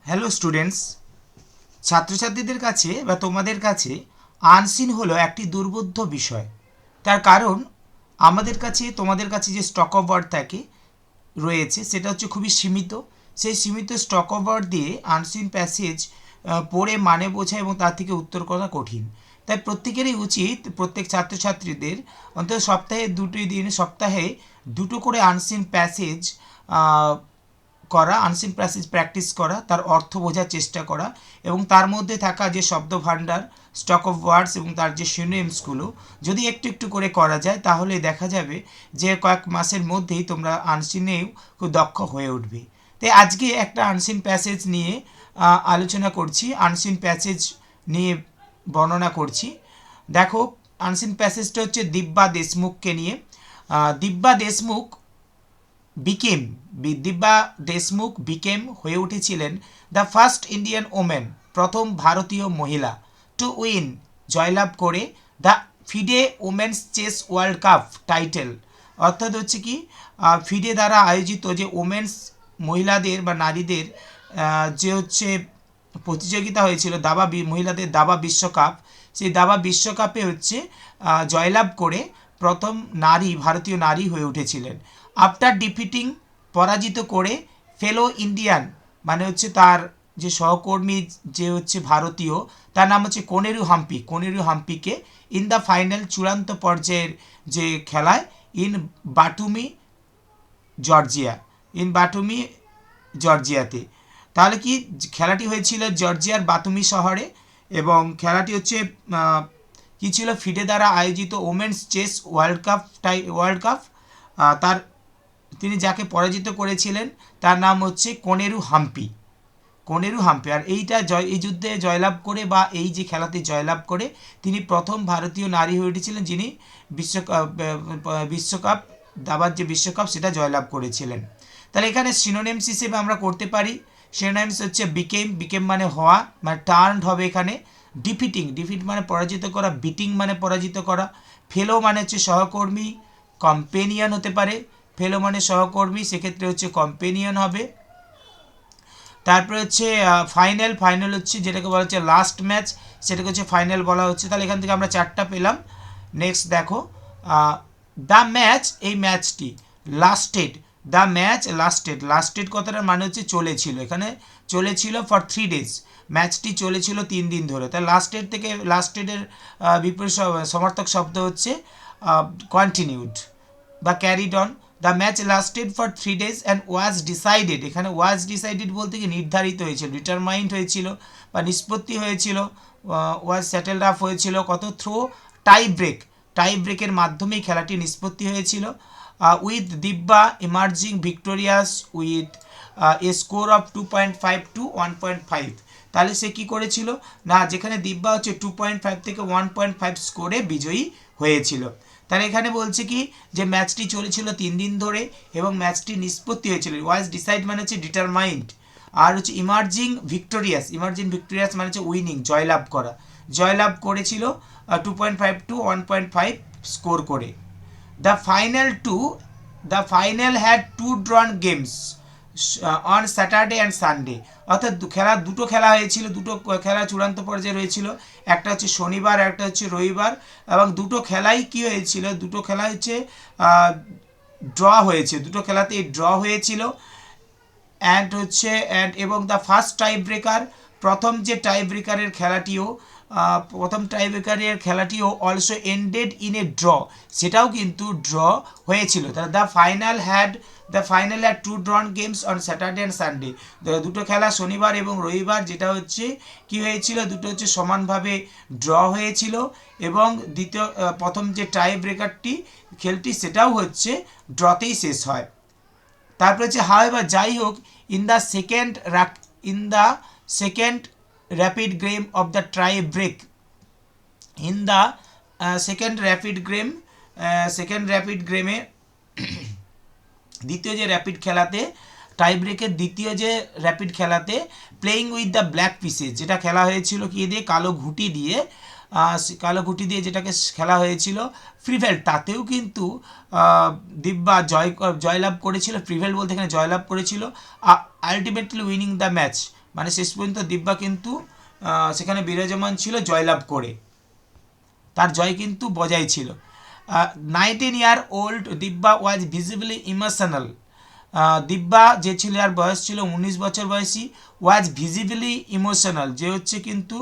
Hello students, ছাত্রছাত্রীদের কাছে বা তোমাদের কাছে আনসিন হলো একটি দুর্বোধ্য বিষয়। তার কারণ আমাদের কাছে তোমাদের কাছে যে স্টক অফ ওয়ার্ড থাকে রয়েছে সেটা হচ্ছে খুবই সীমিত। সেই সীমিত স্টক অফ ওয়ার্ড দিয়ে আনসিন প্যাসেজ পড়ে মানে বোঝা এবং তার থেকে উত্তর করা কঠিন। তাই প্রত্যেকেরই উচিত, প্রত্যেক ছাত্রছাত্রীদের অন্তত সপ্তাহে দুটো করে আনসিন প্যাসেজ করা, আনসিন প্যাসেজ প্র্যাকটিস করা, তার অর্থ বোঝার চেষ্টা করা এবং তার মধ্যে থাকা যে শব্দ ভাণ্ডার, স্টক অফ ওয়ার্ডস এবং তার যে সিনোনিমসগুলো যদি একটু একটু করে করা যায় তাহলে দেখা যাবে যে কয়েক মাসের মধ্যেই তোমরা আনসিনেও খুব দক্ষ হয়ে উঠবে। তাই আজকে একটা আনসিন প্যাসেজ নিয়ে আলোচনা করছি, আনসিন প্যাসেজ নিয়ে বর্ণনা করছি। দেখো, আনসিন প্যাসেজটা হচ্ছে দিব্যা দেশমুখকে নিয়ে। দিব্যা দেশমুখ বিকেম দিব্যা দেশমুখ হয়ে উঠেছিলেন দ্য ফার্স্ট ইন্ডিয়ান ওমেন, প্রথম ভারতীয় মহিলা, টু উইন জয়লাভ করে the FIDE women's chess world cup title. অর্থাৎ হচ্ছে কি, ফিডে দ্বারা আয়োজিত যে ওমেন্স মহিলাদের বা নারীদের যে হচ্ছে প্রতিযোগিতা হয়েছিল মহিলাদের দাবা বিশ্বকাপ, সেই দাবা বিশ্বকাপে হচ্ছে জয়লাভ করে প্রথম ভারতীয় নারী হয়ে উঠেছিলেন। আফটার ডিফিটিং, পরাজিত করে, ফেলো ইন্ডিয়ান মানে হচ্ছে তার যে সহকর্মী যে হচ্ছে ভারতীয়, তার নাম হচ্ছে কোনেরু হাম্পিকে ইন দ্য ফাইনাল, চূড়ান্ত পর্যায়ের যে খেলায়, ইন বাটুমি জর্জিয়া ইন বাটুমি জর্জিয়াতে। তাহলে কি, খেলাটি হয়েছিল জর্জিয়ার বাতুমি শহরে এবং খেলাটি হচ্ছে কী ছিল, ফিডে দ্বারা আয়োজিত ওমেন্স চেস ওয়ার্ল্ড কাপ। তার তিনি যাকে পরাজিত করেছিলেন তার নাম হচ্ছে কোনেরু হাম্পি। আর এই যুদ্ধে জয়লাভ করে বা এই যে খেলাতে জয়লাভ করে তিনি প্রথম ভারতীয় নারী হয়ে উঠেছিলেন যিনি বিশ্বকাপ দাবার যে বিশ্বকাপ সেটা জয়লাভ করেছিলেন। তাহলে এখানে সিনোনিমস হিসেবে আমরা করতে পারি। সিনোনিমস হচ্ছে বিকেম মানে হওয়া, মানে টার্নড হবে এখানে। ডিফিট মানে পরাজিত করা, বিটিং মানে পরাজিত করা, ফেলো মানে হচ্ছে সহকর্মী, কম্পেনিয়ন হতে পারে। ফেলো মানে সহকর্মী, সেক্ষেত্রে হচ্ছে কম্পেনিয়ন হবে। তারপরে হচ্ছে ফাইনাল হচ্ছে যেটাকে বলা হচ্ছে লাস্ট ম্যাচ, সেটাকে হচ্ছে ফাইনাল বলা হচ্ছে। তাহলে এখান থেকে আমরা চারটা পেলাম। নেক্সট দেখো, দ্য ম্যাচ, এই ম্যাচটি লাস্টেড, দ্য ম্যাচ লাস্টেড কথাটার মানে হচ্ছে চলেছিল, এখানে চলেছিল ফর 3 days, ম্যাচটি চলেছিল 3 দিন ধরে। তাই লাস্টেডের বিপরীত সমার্থক শব্দ হচ্ছে কন্টিনিউড বা carried on. The match lasted for 3 days and was decided, এখানে ওয়াজ ডিসাইডেড বলতে কি নির্ধারিত হয়েছিল, ডিটারমাইন্ড হয়েছিল বা নিষ্পত্তি হয়েছিল, ওয়াজ সেটেলড আপ হয়েছিল কত, থ্রো টাই ব্রেকের মাধ্যমেই খেলাটি নিষ্পত্তি হয়েছিল। With Divya emerging victorious with a score of 2.5 to 1.5। তাহলে সে কী করেছিল না, যেখানে দিব্যা হচ্ছে 2.5 থেকে 1.5 স্কোরে বিজয়ী হয়েছিল। তাহলে এখানে বলছে কি যে ম্যাচটি চলেছিল 3 দিন ধরে এবং ম্যাচটি নিষ্পত্তি হয়েছিল। ওয়াজ ডিসাইড মানে হচ্ছে ডিটারমাইন্ড, আর হচ্ছে ইমার্জিং ভিক্টোরিয়াস মানে হচ্ছে উইনিং, জয়লাভ করেছিল 2.5 to 1.5 স্কোর করে। The final had 2 drawn games on Saturday and Sunday. অর্থাৎ দুটো খেলা হয়েছিল, দুটো খেলা চূড়ান্ত পর্যায়ে রয়েছিল, একটা হচ্ছে শনিবার, একটা হচ্ছে রবিবার। এবং দুটো খেলাই কী হয়েছিল, দুটো খেলা হচ্ছে ড্র হয়েছে, দুটো খেলাতেই ড্র হয়েছিল। এবং দ্য ফার্স্ট টাই ব্রেকার, প্রথম টাই ব্রেকারের খেলাটিও also ended in a draw, সেটাও কিন্তু ড্র হয়েছিল। তাহলে the final had 2 drawn games on Saturday and Sunday. দুটো খেলা শনিবার এবং রবিবার, যেটা হচ্ছে কি হয়েছিল, দুটো হচ্ছে সমানভাবে ড্র হয়েছিল এবং প্রথম যে টাই ব্রেকারটি খেলটি সেটাও হচ্ছে ড্রতেই শেষ হয়। তারপরে হচ্ছে হাওয়েভার, যাই হোক, in the second rapid game of the tie break, in the second rapid গেমে দ্বিতীয় যে র্যাপিড খেলাতে, টাই ব্রেকের দ্বিতীয় যে র্যাপিড খেলাতে, playing with the black pieces, যেটা খেলা হয়েছিল কি দিয়ে, কালো ঘুঁটি দিয়ে যেটাকে খেলা হয়েছিল, প্রিভেল, তাতেও কিন্তু দিব্যা জয়লাভ করেছিল। প্রিভেল বলতে এখানে জয়লাভ করেছিল, আলটিমেটলি উইনিং দ্য ম্যাচ, মানে শেষ পর্যন্ত দিব্যা কিন্তু সেখানে বিরাজমান ছিল জয়লাভ করে, তার জয় কিন্তু বজায় ছিল। 19-year-old দিব্যা ওয়াজ ভিজিবলি ইমোশনাল। দিব্যা যে ছিল, আর বয়স ছিল 19 বছর বয়সী, ওয়াজ ভিজিবলি ইমোশনাল, যে হচ্ছে কিন্তু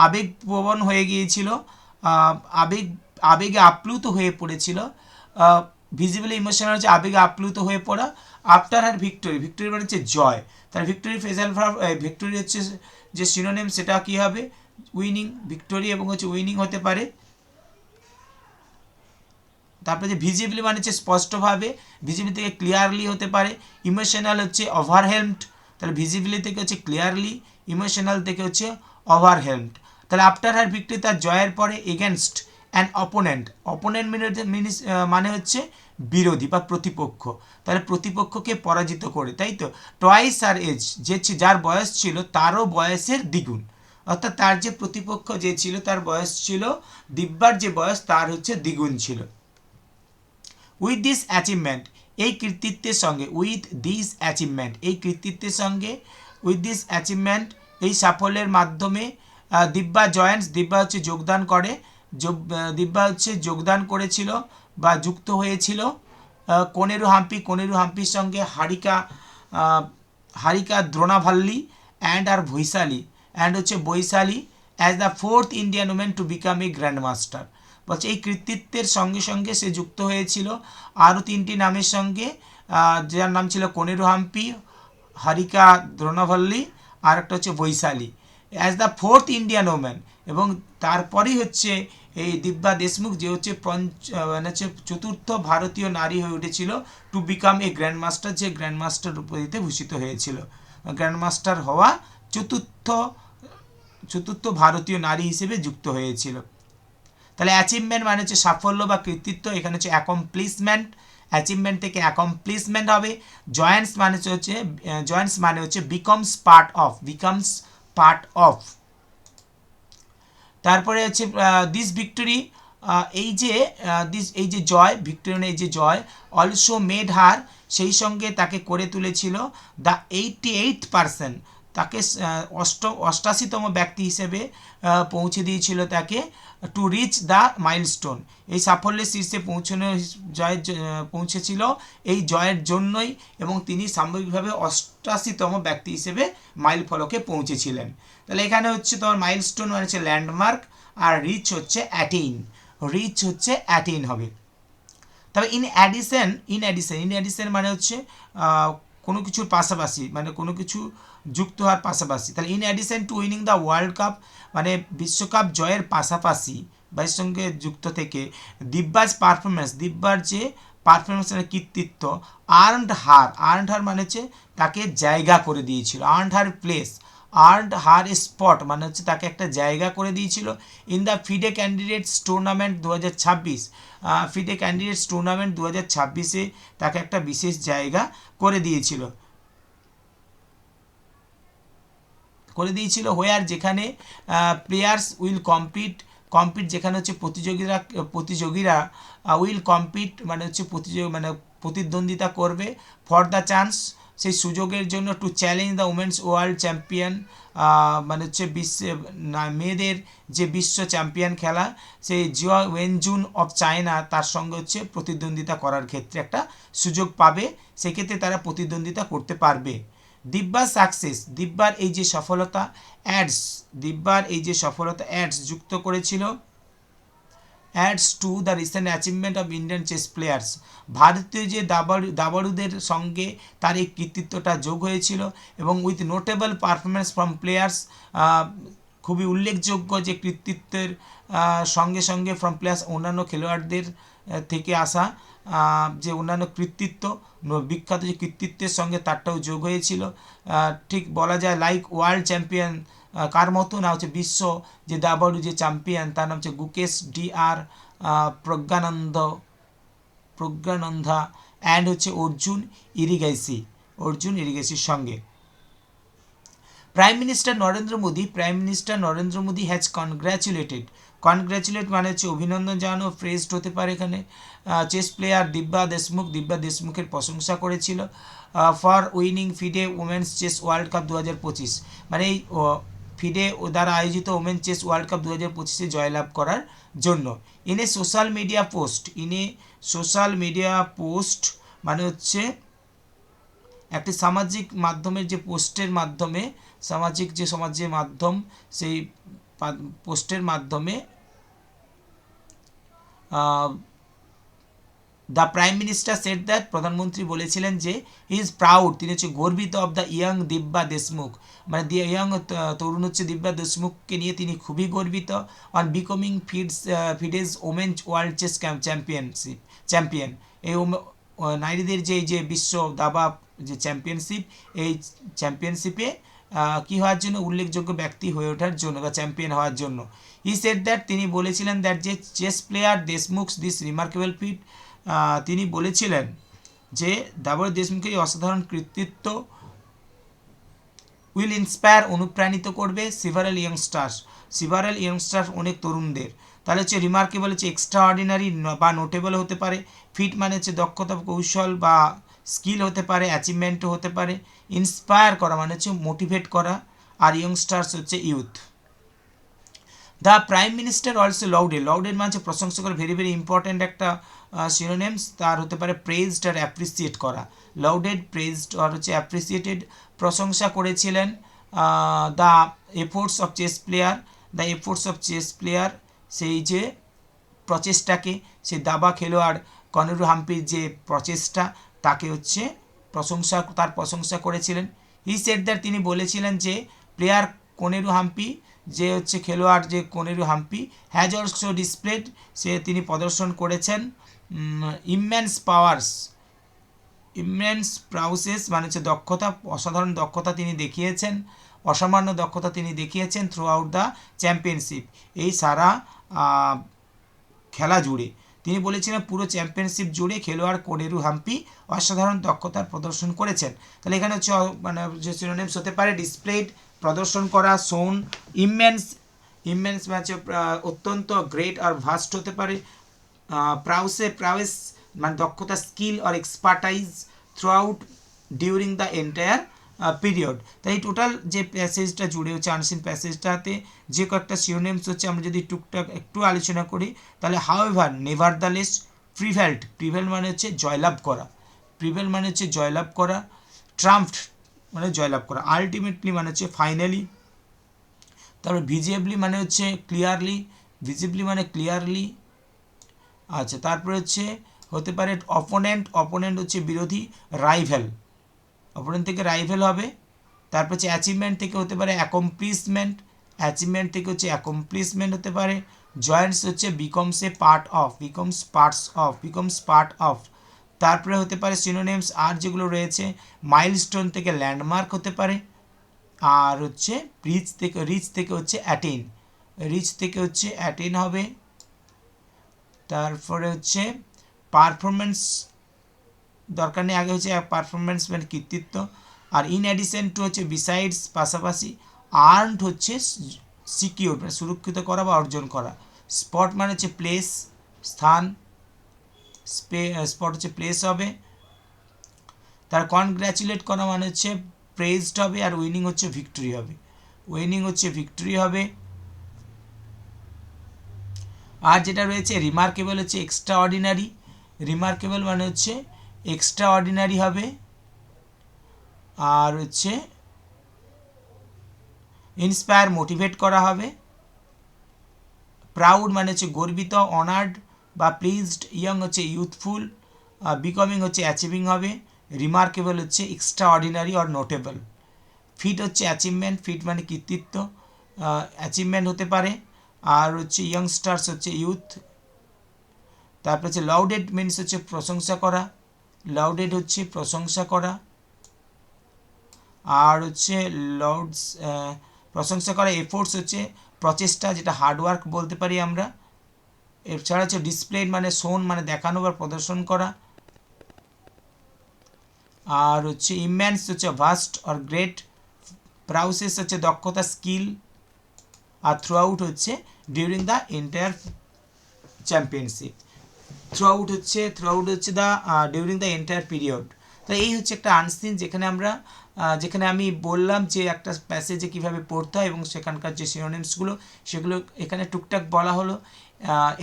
আবেগপ্রবণ হয়ে গিয়েছিল, আবেগ আবেগে আপ্লুত হয়ে পড়েছিল। ভিজিবলি ইমোশনাল হচ্ছে আবেগে আপ্লুত হয়ে পড়া। আফটার হার ভিক্টোরি, ভিক্টোরি মানে হচ্ছে জয়, তার ভিক্টোরি ফ্রেজাল ভার্ব, ভিক্টোরি হচ্ছে যে সিনোনিম সেটা কি হবে, উইনিং, ভিক্টোরি এবং হচ্ছে উইনিং হতে পারে। তারপরে যে ভিজিবলি মানে হচ্ছে স্পষ্টভাবে, ভিজিবলি থেকে ক্লিয়ারলি হতে পারে। ইমোশনাল হচ্ছে ওভারহেলমড, তাহলে ভিজিবলি থেকে হচ্ছে ক্লিয়ারলি, ইমোশনাল থেকে হচ্ছে ওভারহেলমড। তাহলে আফটার হার ভিক্টরি, তার জয়ের পরে, এগেনস্ট অ্যান অপোনেন্ট, অপোনেন্ট মানে হচ্ছে বিরোধী বা প্রতিপক্ষ, তাহলে প্রতিপক্ষকে পরাজিত করে, তাই তো। টয়েস আর এজ, যার বয়স ছিল তারও বয়সের দ্বিগুণ, অর্থাৎ তার যে প্রতিপক্ষ যে ছিল তার বয়স ছিল, দিব্যার যে বয়স তার হচ্ছে দ্বিগুণ ছিল। উইথ দিস অ্যাচিভমেন্ট, এই কৃতিত্বের সঙ্গে, উইথ দিস অ্যাচিভমেন্ট, এই কৃতিত্বের সঙ্গে, উইথ দিস অ্যাচিভমেন্ট, এই সাফল্যের মাধ্যমে দিব্যা জয়েন্টস, দিব্যা হচ্ছে যোগদান করে, দিব্যা হচ্ছে যোগদান করেছিল বা যুক্ত হয়েছিল কোনেরু হাম্পি, কোনেরু হাম্পির সঙ্গে, হারিকা দ্রোণাভাল্লি অ্যান্ড আর বৈশালী, অ্যান্ড হচ্ছে Vaishali, as the fourth Indian women to become a grandmaster. বলছে এই কৃতিত্বের সঙ্গে সঙ্গে সে যুক্ত হয়েছিল আরও 3টি নামের সঙ্গে, যার নাম ছিল কোনেরু হাম্পি, হারিকা দ্রোণাভাল্লি, আর একটা হচ্ছে Vaishali, as the fourth Indian women. এবং তারপরেই হচ্ছে এই দিব্যা দেশমুখ, যে হচ্ছে মানে হচ্ছে চতুর্থ ভারতীয় নারী হয়ে উঠেছিল two become a grand master, যে গ্র্যান্ড মাস্টার উপাধিতে ভূষিত হয়েছিল। গ্র্যান্ড মাস্টার হওয়া চতুর্থ ভারতীয় নারী হিসেবে যুক্ত হয়েছিল। তাহলে অ্যাচিভমেন্ট মানে হচ্ছে সাফল্য বা কৃতিত্ব, এখানে হচ্ছে অ্যাকমপ্লিশমেন্ট, অ্যাচিভমেন্ট থেকে অ্যাকমপ্লিশমেন্ট হবে। জয়েন্টস মানে হচ্ছে becomes part of, becomes part of. তারপরে হচ্ছে দিস ভিক্টোরি, এই যে জয়, ভিক্টোরিয়ান এই যে জয়, অলসো মেড হার, সেই সঙ্গে তাকে করে তুলেছিল দ্য 88%, তাকে 88তম ব্যক্তি হিসেবে পৌঁছে দিয়েছিল তাকে, টু রিচ দ্য মাইলস্টোন, এই সাফল্যের শীর্ষে পৌঁছেছিল এই জয়ের জন্যই, এবং তিনি সামগ্রিকভাবে 88তম ব্যক্তি হিসেবে মাইল ফলকে পৌঁছেছিলেন। তাহলে এখানে হচ্ছে তোমার মাইলস্টোন মানে হচ্ছে ল্যান্ডমার্ক, আর রিচ হচ্ছে অ্যাটেইন, রিচ হচ্ছে অ্যাটেইন হবে। তবে ইন অ্যাডিশন মানে হচ্ছে কোনো কিছুর পাশাপাশি, মানে কোনো কিছু যুক্ত হওয়ার পাশাপাশি। তাহলে in addition to winning the world cup, মানে বিশ্বকাপ জয়ের পাশাপাশি বা এর সঙ্গে যুক্ত থেকে, দিব্যার যে পারফরমেন্স মানে কৃতিত্ব, আর্নড হার মানে হচ্ছে তাকে জায়গা করে দিয়েছিল, earned her place, earned her spot মানে হচ্ছে তাকে একটা জায়গা করে দিয়েছিল in the FIDE candidates tournament 2026, FIDE candidates tournament 2026-এ তাকে একটা বিশেষ জায়গা করে দিয়েছিল, হোয়ার, যেখানে প্লেয়ার্স উইল কম্পিট, যেখানে হচ্ছে প্রতিযোগীরা উইল কম্পিট মানে হচ্ছে প্রতিদ্বন্দ্বিতা করবে, ফর দ্য চান্স, সেই সুযোগের জন্য, two challenge the women's world champion, মানে হচ্ছে মেয়েদের যে বিশ্ব চ্যাম্পিয়ন খেলা, সেই জিয়া ওয়েনজুন অফ চায়না, তার সঙ্গে হচ্ছে প্রতিদ্বন্দ্বিতা করার ক্ষেত্রে একটা সুযোগ পাবে, সেক্ষেত্রে তারা প্রতিদ্বন্দ্বিতা করতে পারবে। দিব্যার সাকসেস, দিব্যার এই যে সফলতা, অ্যাডস যুক্ত করেছিল, adds to the recent achievement of Indian chess players, ভারতীয় যে দাবাড়ুদের সঙ্গে তার এই কৃতিত্বটা যোগ হয়েছিল, এবং with notable performance from players, খুবই উল্লেখযোগ্য যে কৃতিত্বের সঙ্গে সঙ্গে ফ্রম প্লেয়ার্স, অন্যান্য খেলোয়াড়দের থেকে আসা যে অন্যান্য কৃতিত্ব, বিখ্যাত যে কৃতিত্বের সঙ্গে তারটাও যোগ হয়েছিল। ঠিক বলা যায় লাইক ওয়ার্ল্ড চ্যাম্পিয়ন, কার মতো না, হচ্ছে বিশ্ব যে দাবাড়ু যে চ্যাম্পিয়ন, তার নাম হচ্ছে গুকেশ DR প্রজ্ঞানন্দা, অ্যান্ড হচ্ছে অর্জুন ইরিগাইসির সঙ্গে। Prime minister Narendra Modi has congratulate মানে হচ্ছে অভিনন্দন জানানো, প্রেজড হতে পারে এখানে। চেস প্লেয়ার দিব্যা দেশমুখের প্রশংসা করেছিল for winning FIDE women's chess world cup 2025, মানে এই ফিডে দ্বারা আয়োজিত ওমেন চেস ওয়ার্ল্ড কাপ 2025-এ জয়লাভ করার জন্য। In a social media post মানে হচ্ছে একটি সামাজিক মাধ্যমের যে পোস্টের মাধ্যমে, সমাজের মাধ্যম, সেই পোস্টের মাধ্যমে the prime minister said that, প্রধানমন্ত্রী বলেছিলেন যে হি ইজ প্রাউড, তিনি হচ্ছে গর্বিত of the young Divya Deshmukh, মানে ইয়াং তরুণ হচ্ছে দিব্যা দেশমুখকে নিয়ে তিনি খুবই গর্বিত। On becoming FIDE's women world chess champion, এই নারীদের যে বিশ্ব দাবা যে চ্যাম্পিয়নশিপ, এই চ্যাম্পিয়নশিপে কী হওয়ার জন্য, উল্লেখযোগ্য ব্যক্তি হয়ে ওঠার জন্য বা চ্যাম্পিয়ন হওয়ার জন্য। হি সেড দ্যাট, তিনি বলেছিলেন দ্যাট যে chess player Deshmukh this remarkable feat, তিনি বলেছিলেন যে দাবর দেশমুখের এই অসাধারণ কৃতিত্ব উইল ইন্সপায়ার, অনুপ্রাণিত করবে সিভারাল ইয়ংস্টার্স অনেক তরুণদের। তাহলে হচ্ছে রিমার্কেবল হচ্ছে এক্সট্রা অর্ডিনারি বা নোটেবল হতে পারে, ফিট মানে হচ্ছে দক্ষতা কৌশল বা স্কিল হতে পারে, অ্যাচিভমেন্টও হতে পারে, ইন্সপায়ার করা মানে হচ্ছে মোটিভেট করা, আর ইয়ংস্টার্স হচ্ছে youth. The prime minister also lauded মানে হচ্ছে প্রশংসা করে, ভেরি ভেরি ইম্পর্ট্যান্ট একটা শিরোনেমস, তার হতে পারে প্রেজড আর অ্যাপ্রিসিয়েট করা। লাউডেড, প্রেজড আর হচ্ছে অ্যাপ্রিসিয়েটেড, প্রশংসা করেছিলেন the efforts of chess player, সেই যে প্রচেষ্টাকে, সেই দাবা খেলোয়াড় কনেরু হাম্পির যে প্রচেষ্টা, তাকে হচ্ছে তার প্রশংসা করেছিলেন। হি সেড দ্যাট, তিনি বলেছিলেন যে প্লেয়ার কনেরু হাম্পি, যে হচ্ছে খেলোয়াড় যে Koneru Hampi, has also displayed, তিনি প্রদর্শন করেছেন ইমেন্স প্রাউসেস মানে হচ্ছে দক্ষতা, অসাধারণ দক্ষতা তিনি দেখিয়েছেন, অসামান্য দক্ষতা তিনি দেখিয়েছেন থ্রু আউট দ্য চ্যাম্পিয়নশিপ, এই সারা খেলা জুড়ে। তিনি বলেছিলেন পুরো চ্যাম্পিয়নশিপ জুড়ে খেলোয়াড় কোনেরু হাম্পি অসাধারণ দক্ষতার প্রদর্শন করেছেন। তাহলে এখানে হচ্ছে মানে যে সিনোনিমস হতে পারে ডিসপ্লেড, প্রদর্শন করা, শোন, ইমেন্স মানে অত্যন্ত, গ্রেট আর ভাস্ট হতে পারে, প্রাউয়েস মানে দক্ষতা, স্কিল আর expertise throughout during the entire period. তাই এই টোটাল যে প্যাসেজটা জুড়ে হচ্ছে আনসিন প্যাসেজটাতে যে কয়েকটা সিনোনিমস হচ্ছে, আমরা যদি টুকটাক একটু আলোচনা করি তাহলে হাউএভার, নেভারদালেস, প্রিভেল মানে হচ্ছে জয়লাভ করা, ট্রাম্পড মানে জয়লাভ করা, আলটিমেটলি মানে হচ্ছে ফাইনালি, তারপর ভিজিবলি মানে হচ্ছে ক্লিয়ারলি, আচ্ছা তারপরে হতে পারে অপোনেন্ট হচ্ছে বিরোধী, অপোনেন্ট থেকে রাইভেল হবে। তারপর হচ্ছে অ্যাচিভমেন্ট থেকে হতে পারে অ্যাকমপ্লিশমেন্ট হতে পারে। জয়েন্টস হচ্ছে বিকমস পার্ট অফ। তারপরে হতে পারে সিনোনিমস আর যেগুলো রয়েছে, মাইলস্টোন থেকে ল্যান্ডমার্ক হতে পারে, আর হচ্ছে রিচ থেকে হচ্ছে অ্যাটেন হবে। তারপরে হচ্ছে পারফরমেন্স, দরকার নেই, আগে হচ্ছে পারফরমেন্স মানে কৃতিত্ব, আর ইন অ্যাডিশন টু হচ্ছে বিসাইডস পাশাপাশি, আর্নড হচ্ছে সিকিউর মানে সুরক্ষিত করা বা অর্জন করা, স্পট মানে হচ্ছে প্লেস, স্থান, স্পট হচ্ছে প্লেস হবে। তার কনগ্র্যাচুলেট করা মানে হচ্ছে প্রেজড হবে, আর উইনিং হচ্ছে ভিক্টরি হবে। আর যেটা রয়েছে রিমার্কেবল হচ্ছে রিমার্কেবল মানে হচ্ছে এক্সট্রা অর্ডিনারি হবে, আর হচ্ছে ইন্সপায়ার মোটিভেট করা হবে। প্রাউড মানে হচ্ছে গর্বিত, অনার্ড বা প্লিজড, ইয়ং হচ্ছে ইউথফুল, বিকামিং হচ্ছে অ্যাচিভিং হবে, রিমার্কেবল হচ্ছে extraordinary or notable. Feat হচ্ছে অ্যাচিভমেন্ট, ফিট মানে কৃতিত্ব, অ্যাচিভমেন্ট হতে পারে, আর হচ্ছে ইয়ংস্টার্স হচ্ছে ইউথ। তারপর হচ্ছে লাউডেড মিনস হচ্ছে প্রশংসা করা, আর হচ্ছে প্রশংসা করা। এফোর্টস হচ্ছে প্রচেষ্টা, যেটা হার্ডওয়ার্ক বলতে পারি আমরা। এছাড়া হচ্ছে ডিসপ্লেড মানে শোন মানে দেখানো বা প্রদর্শন করা, আর হচ্ছে ইমেন্স হচ্ছে ভাস্ট আর গ্রেট, প্রাউসেস হচ্ছে দক্ষতা, স্কিল, আর থ্রু আউট হচ্ছে during the entire championship. Throughout হচ্ছে the during the entire period. তো এই হচ্ছে একটা আনসিন, যেখানে আমি বললাম যে একটা প্যাসেজে কীভাবে পড়তে হয় এবং সেখানকার যে সিনোনিমসগুলো সেগুলো এখানে টুকটাক বলা হলো।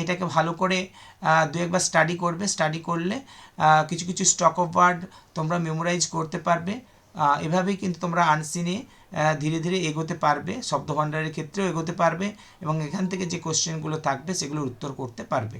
এটাকে ভালো করে দু একবার স্টাডি করলে কিছু কিছু স্টক অফ ওয়ার্ড তোমরা মেমোরাইজ করতে পারবে। এভাবেই কিন্তু তোমরা আনসিনে ধীরে ধীরে এগোতে পারবে, শব্দভাণ্ডারের ক্ষেত্রেও এগোতে পারবে এবং এখান থেকে যে কোশ্চেনগুলো থাকবে সেগুলোর উত্তর করতে পারবে।